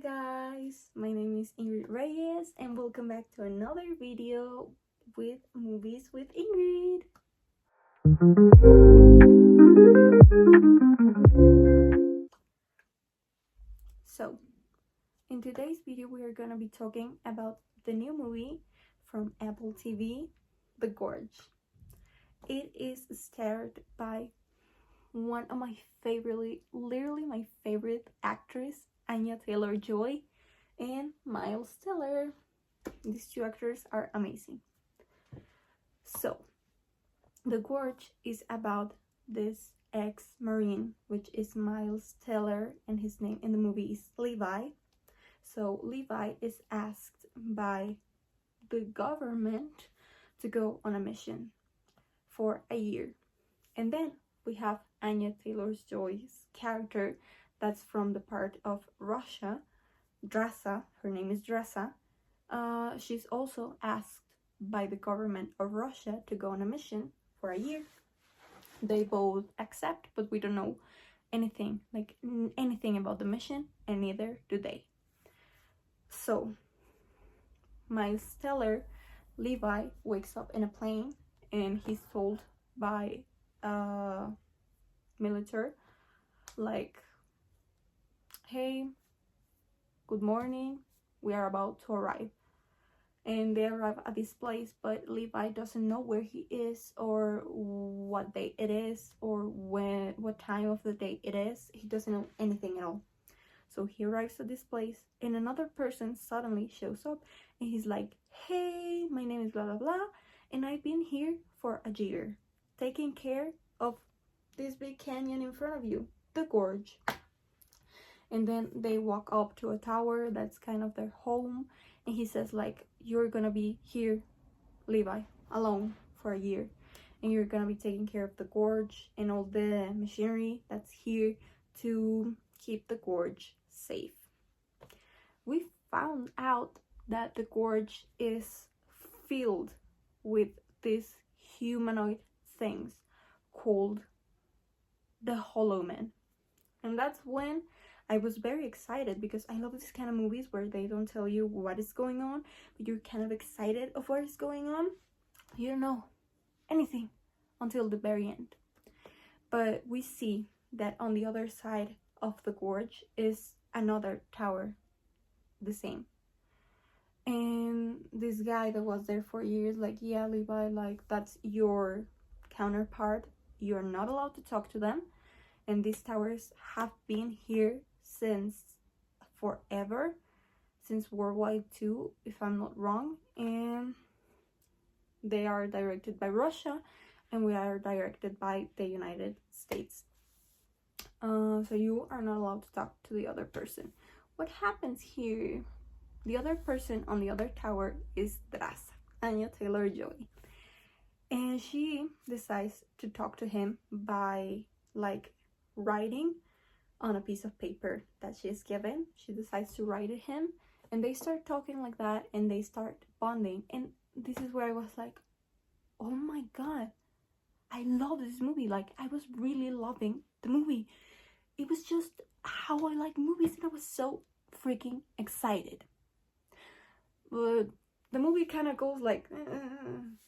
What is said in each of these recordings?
guys, my name is Ingrid Reyes and welcome back to another video with Movies with Ingrid. So, in today's video we are going to be talking about the new movie from Apple TV, The Gorge. It is starred by one of my favorite, literally my favorite actress, Anya Taylor-Joy and Miles Teller. These two actors are amazing. So, The Gorge is about this ex-Marine, which is Miles Teller, and his name in the movie is Levi. So, Levi is asked by the government to go on a mission for a year. And then we have Anya Taylor-Joy's character that's from the part of Russia, Drasa. Her name is Drasa. She's also asked by the government of Russia to go on a mission for a year. They both accept, but we don't know anything about the mission, and neither do they. So, Miles Teller, Levi, wakes up in a plane, and he's told by military, like, hey, good morning, we are about to arrive. And they arrive at this place, but Levi doesn't know where he is or what day it is or what time of the day it is. He doesn't know anything at all. So he arrives at this place and another person suddenly shows up and he's like, hey, my name is blah blah blah and I've been here for a year taking care of this big canyon in front of you, the gorge. And then they walk up to a tower that's kind of their home, and he says, like, you're gonna be here, Levi, alone for a year, and you're gonna be taking care of the gorge and all the machinery that's here to keep the gorge safe. We found out that the gorge is filled with these humanoid things called the Hollow Men. And that's when I was very excited, because I love this kind of movies where they don't tell you what is going on, but you're kind of excited of what is going on. You don't know anything until the very end. But we see that on the other side of the gorge is another tower, the same. And this guy that was there for years, like, yeah, Levi, like, that's your counterpart. You're not allowed to talk to them. And these towers have been here since forever, since World War II, if I'm not wrong. And they are directed by Russia, and we are directed by the United States. So you are not allowed to talk to the other person. What happens here? The other person on the other tower is Drasa, Anya Taylor-Joy. And she decides to talk to him by, like, writing on a piece of paper that she's given. She decides to write to him, and they start talking like that, and they start bonding. And this is where I was like, oh my god, I love this movie. Like, I was really loving the movie. It was just how I like movies, and I was so freaking excited. But the movie kind of goes like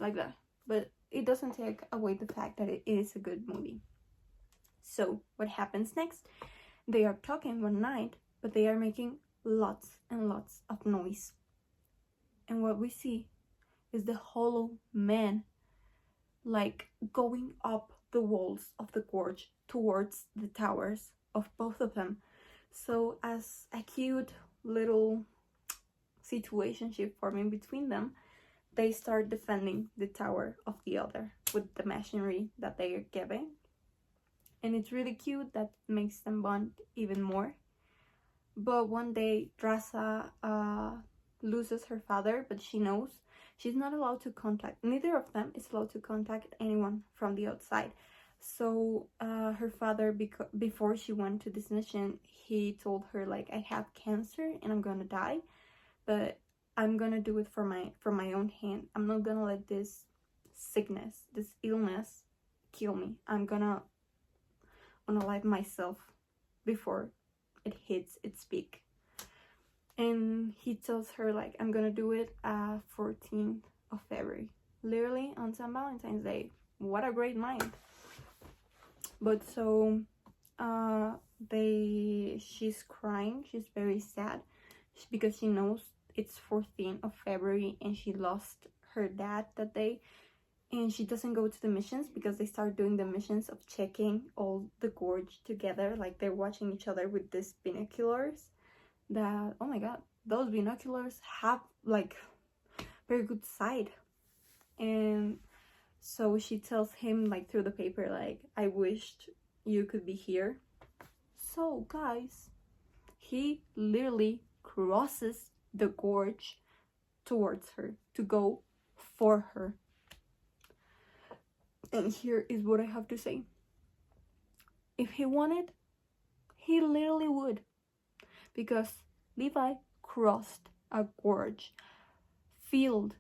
that, but it doesn't take away the fact that it is a good movie. So what happens next? They are talking one night, but they are making lots and lots of noise. And what we see is the Hollow Men, like, going up the walls of the gorge towards the towers of both of them. So as a cute little situationship forming between them, they start defending the tower of the other with the machinery that they are giving. And it's really cute. That makes them bond even more. But one day, Drasa loses her father, but she knows she's not allowed to contact, neither of them is allowed to contact anyone from the outside. So her father, before she went to this mission, he told her, like, I have cancer and I'm gonna die, but I'm gonna do it from my own hand. I'm not gonna let this sickness, this illness, kill me. I'm gonna unalive myself before it hits its peak. And he tells her like, I'm gonna do it 14th of February, literally on St. Valentine's Day. What a great mind. But so she's crying, she's very sad because she knows it's 14th of February and she lost her dad that day, and she doesn't go to the missions because they start doing the missions of checking all the gorge together, like they're watching each other with these binoculars that, oh my god, those binoculars have like very good sight. And so she tells him like through the paper, like, I wished you could be here. So guys, he literally crosses the gorge towards her to go for her. And here is what I have to say. If he wanted, he literally would, because Levi crossed a gorge filled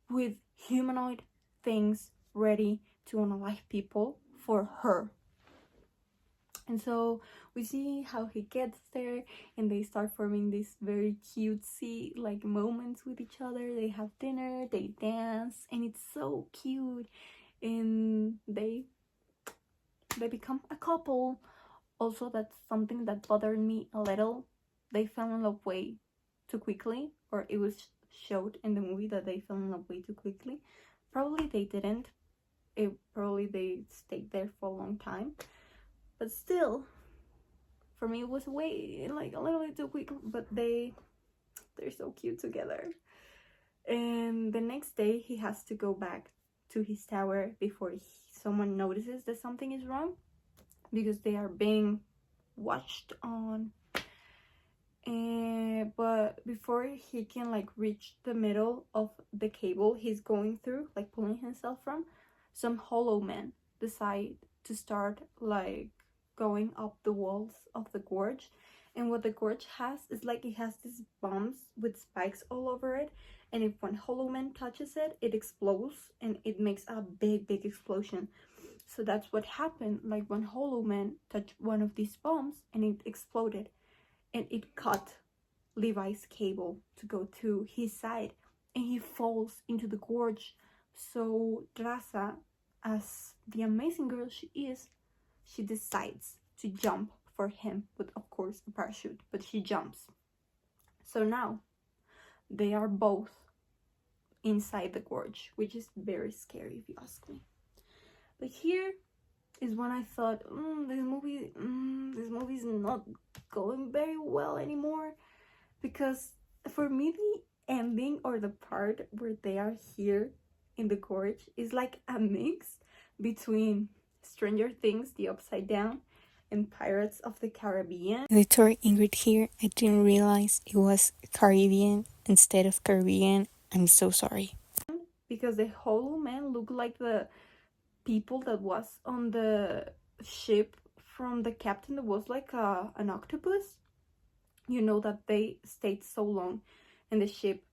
with humanoid things ready to unalive people for her. And so we see how he gets there, and they start forming these very cutesy like moments with each other. They have dinner, they dance, and it's so cute. And they become a couple. Also, that's something that bothered me a little. They fell in love way too quickly, or it was showed in the movie that they fell in love way too quickly. Probably they didn't. Probably they stayed there for a long time. But still, for me it was way like a little bit too quick. But they're so cute together. And the next day he has to go back to his tower before someone notices that something is wrong, because they are being watched on. But before he can like reach the middle of the cable he's going through, like pulling himself from, some hollow men decide to start like going up the walls of the gorge. And what the gorge has is like, it has these bombs with spikes all over it, and if one hollow man touches it, it explodes, and it makes a big explosion. So that's what happened. Like, one hollow man touched one of these bombs and it exploded, and it cut Levi's cable to go to his side, and he falls into the gorge. So Raza, as the amazing girl she is, she decides to jump for him with, of course, a parachute, but she jumps. So now they are both inside the gorge, which is very scary if you ask me. But here is when I thought, this movie is not going very well anymore, because for me the ending, or the part where they are here in the gorge, is like a mix between Stranger Things, The Upside Down, and Pirates of the Caribbean. Editor Ingrid here. I didn't realize it was Caribbean instead of Caribbean. I'm so sorry. Because the Hollow Men look like the people that was on the ship from the captain that was like an octopus. You know, that they stayed so long in the ship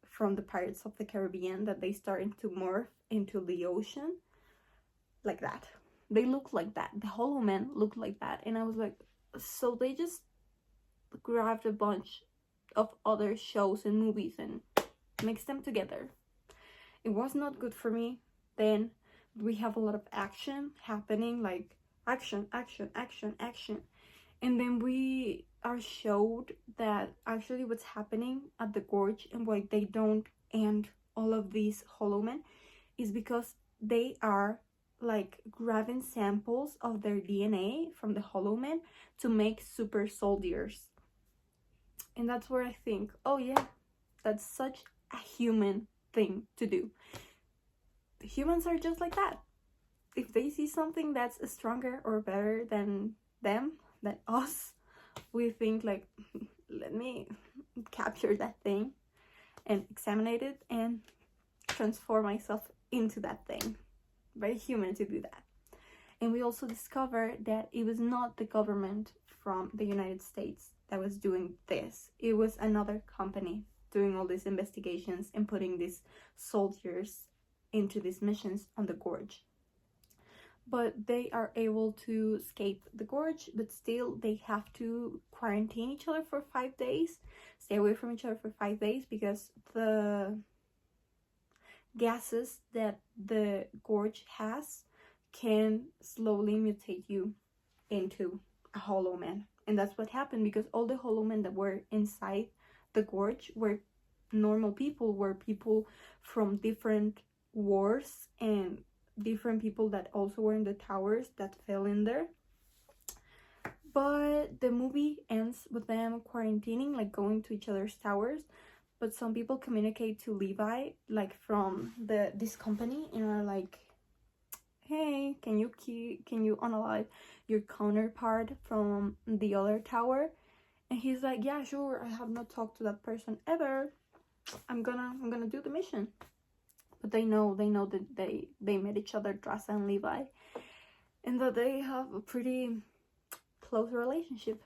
from the Pirates of the Caribbean that they started to morph into the ocean. Like that. They look like that. The Hollow Men look like that. And I was like, so they just grabbed a bunch of other shows and movies and mixed them together. It was not good for me. Then we have a lot of action happening, like action. And then we are showed that actually what's happening at the gorge, and why they don't end all of these Hollow Men, is because they are like grabbing samples of their DNA from the Hollow Men to make super soldiers. And that's where I think, oh yeah, that's such a human thing to do. Humans are just like that. If they see something that's stronger or better than them, than us, we think like, let me capture that thing and examine it and transform myself into that thing. Very human to do that. And we also discover that it was not the government from the United States that was doing this. It was another company doing all these investigations and putting these soldiers into these missions on the gorge. but they are able to escape the gorge, but still they have to quarantine each other for 5 days, stay away from each other for 5 days, because the gases that the gorge has can slowly mutate you into a hollow man. And that's what happened, because all the hollow men that were inside the gorge were normal people, were people from different wars and different people that also were in the towers that fell in there. But the movie ends with them quarantining, like going to each other's towers. But some people communicate to Levi, like from this company, and are like, hey, can you unalive your counterpart from the other tower? And he's like, yeah, sure, I have not talked to that person ever. I'm gonna do the mission. But they know that they met each other, Drasa and Levi, and that they have a pretty close relationship.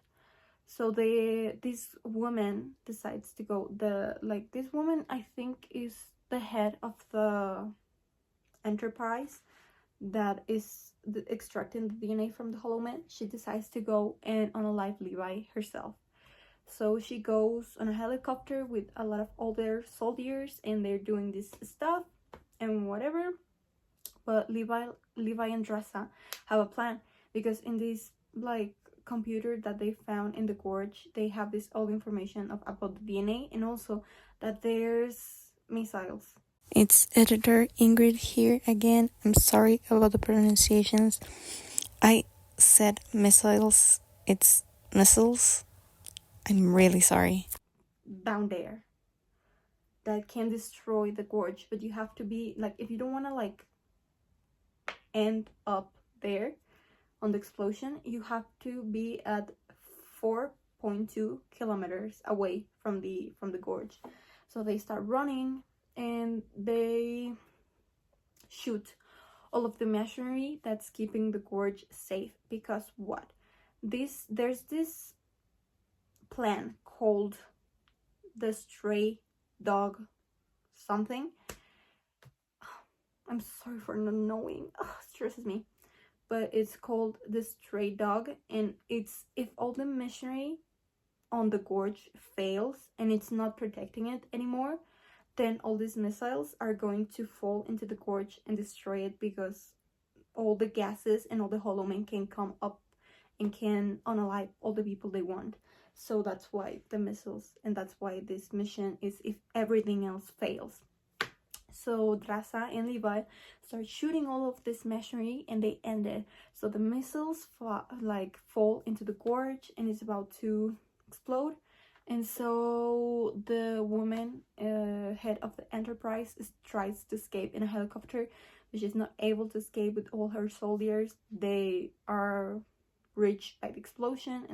So this woman decides to go. This woman, I think, is the head of the enterprise that is extracting the DNA from the Hollow Man. She decides to go and unalive Levi herself. So she goes on a helicopter with a lot of older soldiers, and they're doing this stuff and whatever. But Levi and Dressa have a plan, because in this like computer that they found in the gorge, they have this old information about the DNA, and also that there's missiles. It's editor Ingrid here again. I'm sorry about the pronunciations. I said missiles. It's missiles. I'm really sorry. Down there that can destroy the gorge, but you have to be like, if you don't want to like end up there on the explosion, you have to be at 4.2 kilometers away from the gorge. So they start running, and they shoot all of the machinery that's keeping the gorge safe, because what, there's this plan called the stray dog something. I'm sorry for not knowing. It stresses me. But it's called the stray dog, and it's if all the machinery on the gorge fails and it's not protecting it anymore, then all these missiles are going to fall into the gorge and destroy it, because all the gases and all the hollow men can come up and can unalive all the people they want. So that's why the missiles, and that's why this mission is if everything else fails. So Drasa and Levi start shooting all of this machinery, and they end it. So the missiles fall into the gorge, and it's about to explode. And so the woman, head of the Enterprise, tries to escape in a helicopter, but she's not able to escape with all her soldiers. They are reached by the explosion,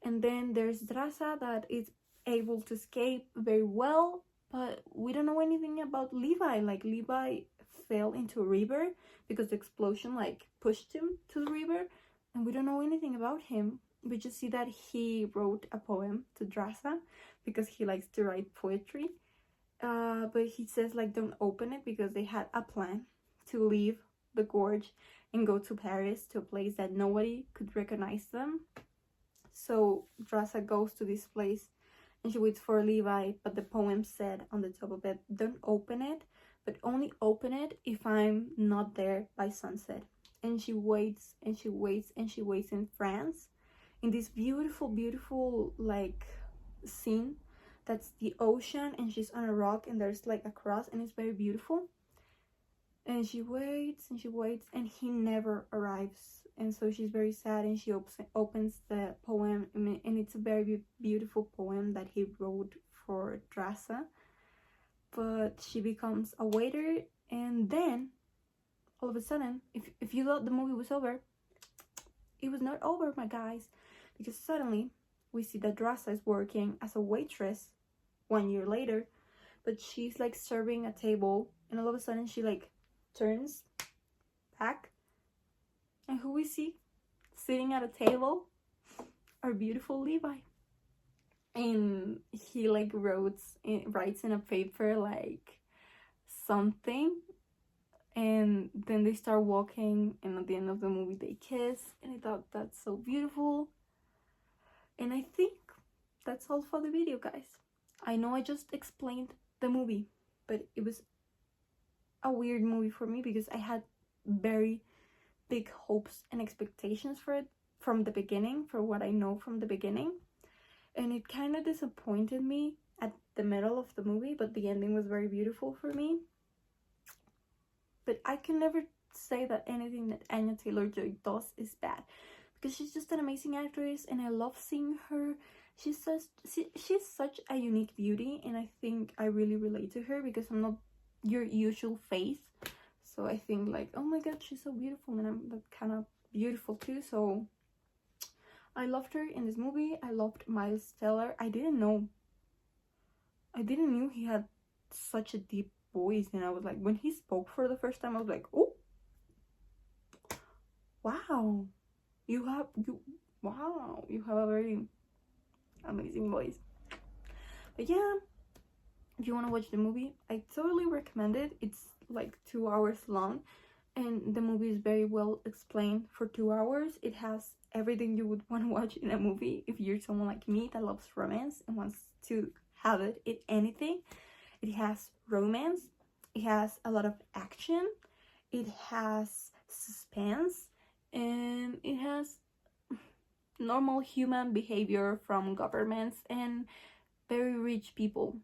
and then there's Drasa that is able to escape very well, but we don't know anything about Levi. Like, Levi fell into a river because the explosion like pushed him to the river, and we don't know anything about him. We just see that he wrote a poem to Drasa because he likes to write poetry. But he says like, don't open it, because they had a plan to leave the gorge and go to Paris, to a place that nobody could recognize them. So Drasa goes to this place, and she waits for Levi, but the poem said on the top of it, don't open it, but only open it if I'm not there by sunset. And she waits, and she waits, and she waits in France, in this beautiful like scene that's the ocean, and she's on a rock, and there's like a cross, and it's very beautiful. And she waits, and she waits, and he never arrives. And so she's very sad, and she opens the poem, and it's a very beautiful poem that he wrote for Drasa. But she becomes a waiter, and then all of a sudden, if you thought the movie was over, it was not over, my guys, because suddenly we see that Drasa is working as a waitress 1 year later, but she's like serving a table, and all of a sudden she like turns back, and who we see sitting at a table? Our beautiful Levi. And he like writes in a paper like something, and then they start walking, and at the end of the movie they kiss, and I thought that's so beautiful. And I think that's all for the video, guys. I know I just explained the movie, but it was a weird movie for me because I had very big hopes and expectations for it from the beginning, for what I know from the beginning, and it kind of disappointed me at the middle of the movie, but the ending was very beautiful for me. But I can never say that anything that Anya Taylor-Joy does is bad, because she's just an amazing actress and I love seeing her. She's such a unique beauty, and I think I really relate to her because I'm not your usual face. So I think like, oh my god, she's so beautiful, and I'm that kind of beautiful too. So I loved her in this movie. I loved Miles Teller. I didn't know he had such a deep voice, and I was like, when he spoke for the first time, I was like, oh wow, you have a very amazing voice. But yeah, if you want to watch the movie, I totally recommend it. It's like 2 hours long, and the movie is very well explained for 2 hours. It has everything you would want to watch in a movie if you're someone like me that loves romance and wants to have it in anything. It has romance, it has a lot of action, it has suspense, and it has normal human behavior from governments and very rich people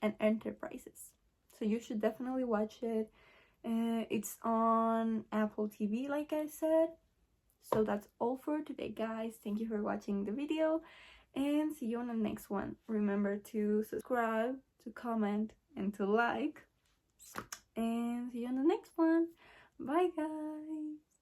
and enterprises. So you should definitely watch it. It's on Apple TV, like I said. So that's all for today, guys. Thank you for watching the video, and see you on the next one. Remember to subscribe, to comment, and to like, and see you on the next one. Bye, guys.